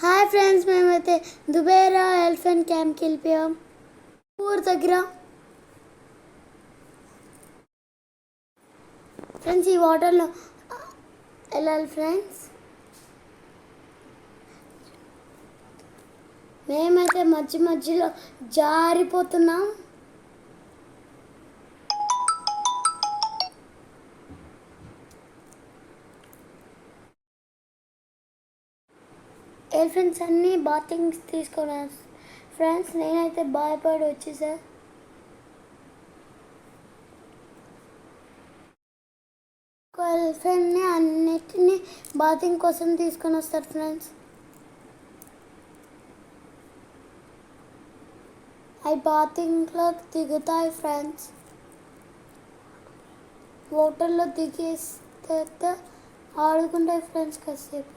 Hi friends, మేమైతే దుబేరా elephant క్యాంప్కి వెళ్ళిపోయాం ఊరు దగ్గర. ఫ్రెండ్స్, ఈ వాటర్లో వెళ్ళాలి ఫ్రెండ్స్. మేమైతే మధ్యలో జారిపోతున్నాం. ఎలిఫెంట్స్ అన్నీ బాతింగ్స్ తీసుకున్నాను ఫ్రెండ్స్. నేనైతే భయపడి వచ్చేసా. ఎలిఫెంట్ని అన్నిటినీ బాతింగ్ కోసం తీసుకొని వస్తారు ఫ్రెండ్స్. అవి బాతింగ్లో దిగుతాయి ఫ్రెండ్స్. వాటర్లో దిగేస్తే ఆడుకుంటాయి ఫ్రెండ్స్ కాసేపు.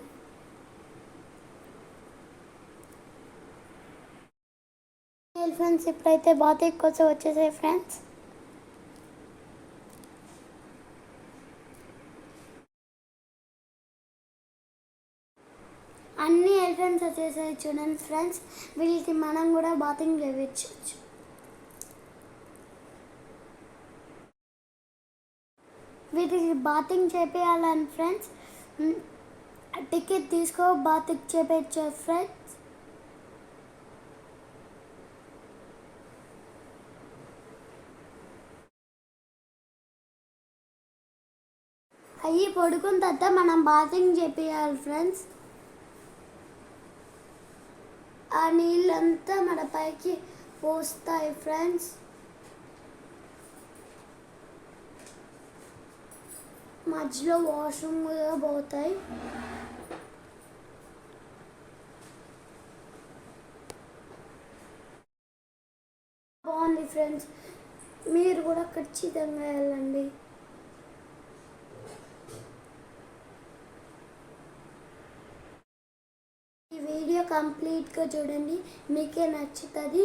ఎలిఫెంట్స్ ఇప్పుడైతే బాతింగ్ కోసం వచ్చేసాయి ఫ్రెండ్స్. అన్ని ఎలిఫెంట్స్ వచ్చేసాయి చూడండి ఫ్రెండ్స్. వీళ్ళకి మనం కూడా బాతింగ్ చేయించవచ్చు. వీటికి బాతింగ్ చేపించాలని ఫ్రెండ్స్ టికెట్ తీసుకో బాతింగ్ చేయించు ఫ్రెండ్స్. అవి పడుకున్న తర్వాత మనం బాతింగ్ చేపించాలి ఫ్రెండ్స్. ఆ నీళ్ళంతా మన పైకి పోస్తాయి ఫ్రెండ్స్. మధ్యలో వాష్రూమ్ కూడా పోతాయి. బాగుంది ఫ్రెండ్స్, మీరు కూడా ఖచ్చితంగా వెళ్ళండి. ఈ వీడియో కంప్లీట్గా చూడండి, మీకే నచ్చుతుంది.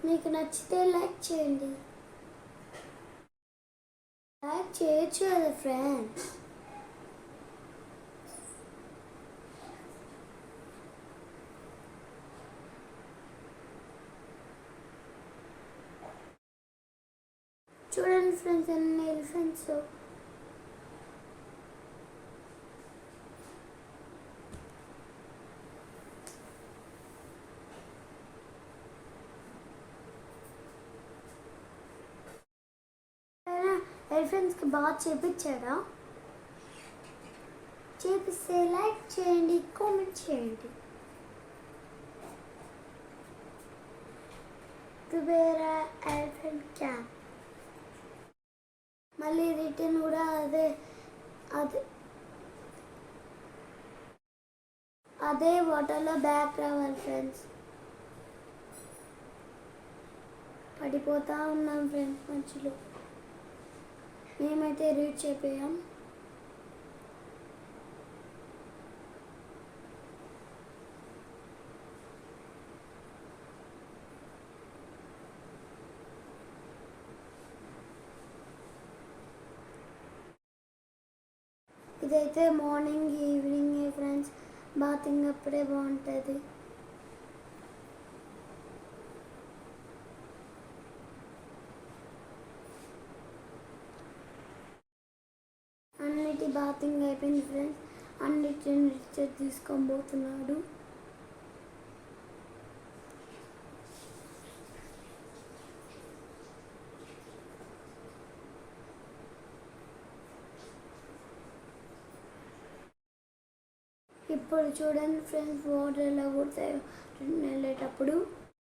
మీకు నచ్చితే లైక్ చేయండి. లైక్ చేయొచ్చు కదా ఫ్రెండ్స్. చూడండి ఫ్రెండ్స్, అన్ని ఎలిఫెంట్స్. ఎలిఫెంట్స్కి బాగా చేపించారా? చేపిస్తే లైక్ చేయండి, కామెంట్ చేయండి. దుబేరా ఎలిఫెంట్ క్యాంప్ మళ్ళీ రిటర్న్ కూడా అదే వాటర్లో బ్యాక్ రావాలి ఫ్రెండ్స్. పడిపోతూ ఉన్నాం ఫ్రెండ్స్ మధ్యలో. మేమైతే రీచ్ అయిపోయాం. ఇదైతే మార్నింగ్ ఈవినింగ్ ఫ్రెండ్స్. బాతింగ్ అప్పుడే బాగుంటుంది. అన్నిటి బాతింగ్ అయిపోయింది ఫ్రెండ్స్. అన్నిటిని రిచర్ తీసుకొని పోతున్నాడు. ఇప్పుడు చూడండి ఫ్రెండ్స్, వాటర్ ఎలా కొడతాయో వెళ్ళేటప్పుడు.